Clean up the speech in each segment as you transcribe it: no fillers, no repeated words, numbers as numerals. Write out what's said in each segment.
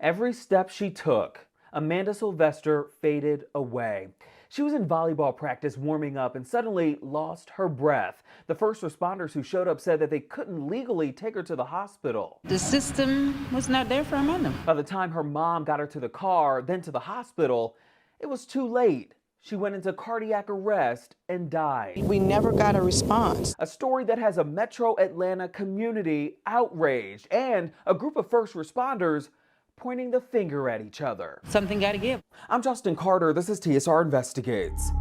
Every step she took, Amanda Sylvester faded away. She was in volleyball practice warming up and suddenly lost her breath. The first responders who showed up said that they couldn't legally take her to the hospital. The system was not there for Amanda. By the time her mom got her to the car, then to the hospital, it was too late. She went into cardiac arrest and died. We never got a response. A story that has a metro Atlanta community outraged and a group of first responders pointing the finger at each other. Something got to give. I'm Justin Carter. This is TSR Investigates.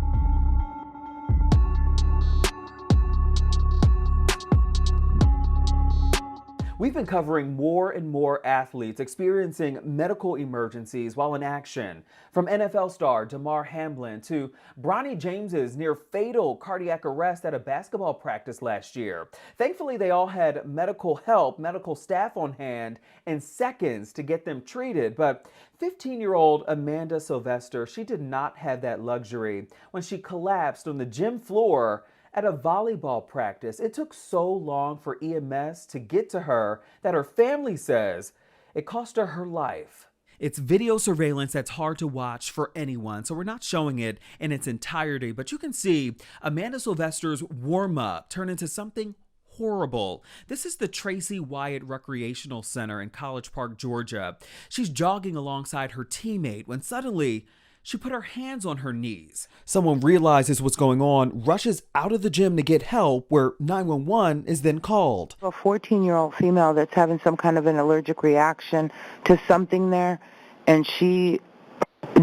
We've been covering more and more athletes experiencing medical emergencies while in action. From NFL star Damar Hamlin to Bronny James's near fatal cardiac arrest at a basketball practice last year. Thankfully, they all had medical help, medical staff on hand in seconds to get them treated. But 15-year-old Amanda Sylvester, she did not have that luxury when she collapsed on the gym floor at a volleyball practice. It took so long for EMS to get to her that her family says it cost her her life. It's video surveillance that's hard to watch for anyone, so we're not showing it in its entirety, but you can see Amanda Sylvester's warm-up turn into something horrible. This is the Tracey Wyatt Recreational Center in College Park, Georgia. She's jogging alongside her teammate when suddenly she put her hands on her knees. Someone realizes what's going on, rushes out of the gym to get help, where 911 is then called. A 14-year-old female that's having some kind of an allergic reaction to something there, and she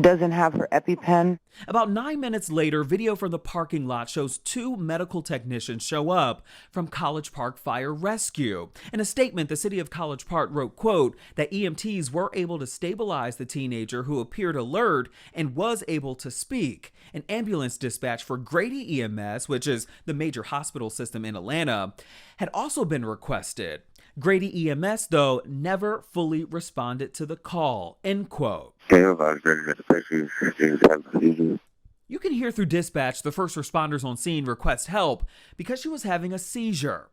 doesn't have her EpiPen. About 9 minutes later, video from the parking lot shows two medical technicians show up from College Park Fire Rescue. In a statement, the city of College Park wrote, quote, that EMTs were able to stabilize the teenager who appeared alert and was able to speak. An ambulance dispatch for Grady EMS, which is the major hospital system in Atlanta, had also been requested. Grady EMS, though, never fully responded to the call, end quote. You can hear through dispatch the first responders on scene request help because she was having a seizure.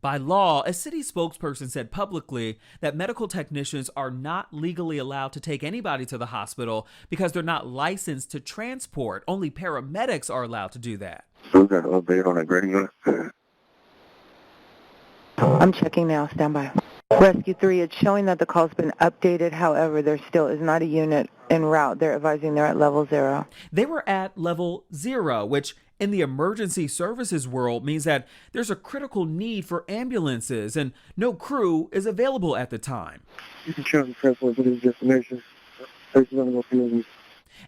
By law, a city spokesperson said publicly that medical technicians are not legally allowed to take anybody to the hospital because they're not licensed to transport. Only paramedics are allowed to do that. So we got an update on that Grady. I'm checking now. Stand by. Rescue 3, it's showing that the call's been updated. However, there still is not a unit en route. They're advising they're at level 0. They were at level 0, which in the emergency services world means that there's a critical need for ambulances and no crew is available at the time. You can try to press for this destination.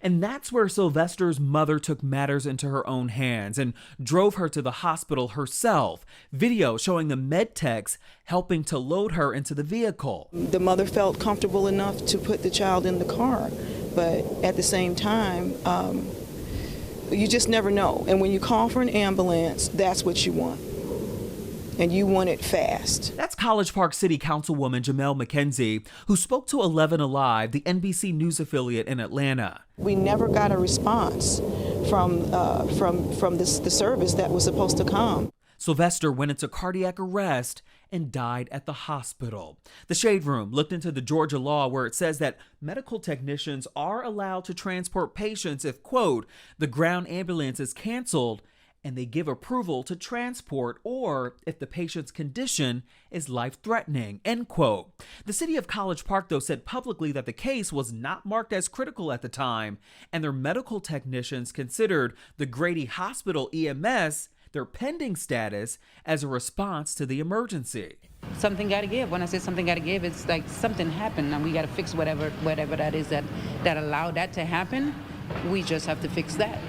And that's where Sylvester's mother took matters into her own hands and drove her to the hospital herself. Video showing the med techs helping to load her into the vehicle. The mother felt comfortable enough to put the child in the car, but at the same time, you just never know. And when you call for an ambulance, that's what you want. And you want it fast. That's College Park City Councilwoman Jamel McKenzie, who spoke to 11 Alive, the NBC News affiliate in Atlanta. We never got a response from the service that was supposed to come. Sylvester went into cardiac arrest and died at the hospital. The Shade Room looked into the Georgia law where it says that medical technicians are allowed to transport patients if, quote, the ground ambulance is canceled and they give approval to transport, or if the patient's condition is life-threatening, end quote. The city of College Park, though, said publicly that the case was not marked as critical at the time, and their medical technicians considered the Grady Hospital EMS their pending status as a response to the emergency. Something got to give. When I say something got to give, it's like something happened and we got to fix whatever that is that allowed that to happen. We just have to fix that.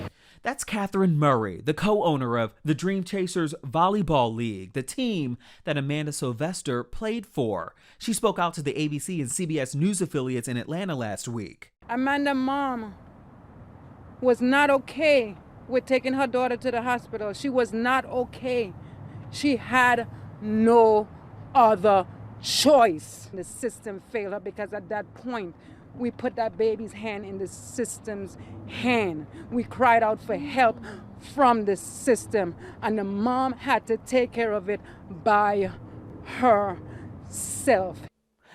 That's Catherine Murray, the co-owner of the Dream Chasers Volleyball League, the team that Amanda Sylvester played for. She spoke out to the ABC and CBS News affiliates in Atlanta last week. Amanda's mom was not okay with taking her daughter to the hospital. She was not okay. She had no other choice. The system failed her because at that point, we put that baby's hand in the system's hand. We cried out for help from the system, and the mom had to take care of it by herself.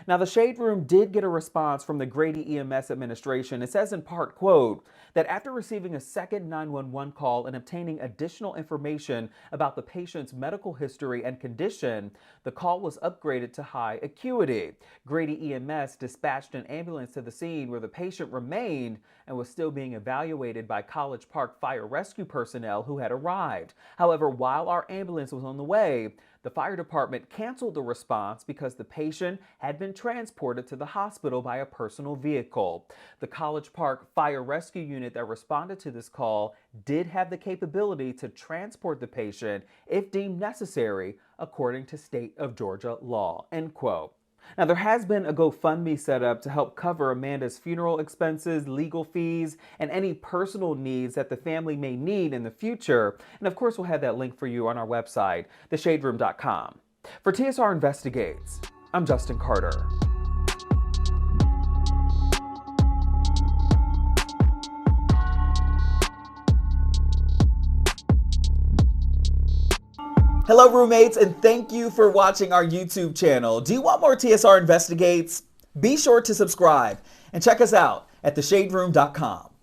Now, the Shade Room did get a response from the Grady EMS administration. It says in part, quote, that after receiving a second 911 call and obtaining additional information about the patient's medical history and condition, the call was upgraded to high acuity. Grady EMS dispatched an ambulance to the scene where the patient remained and was still being evaluated by College Park fire rescue personnel who had arrived. However, while our ambulance was on the way, the fire department canceled the response because the patient had been transported to the hospital by a personal vehicle. The College Park Fire Rescue Unit that responded to this call did have the capability to transport the patient if deemed necessary, according to state of Georgia law, end quote. Now, there has been a GoFundMe set up to help cover Amanda's funeral expenses, legal fees, and any personal needs that the family may need in the future. And of course, we'll have that link for you on our website, theshaderoom.com. For TSR Investigates, I'm Justin Carter. Hello, roommates, and thank you for watching our YouTube channel. Do you want more TSR Investigates? Be sure to subscribe and check us out at theshaderoom.com.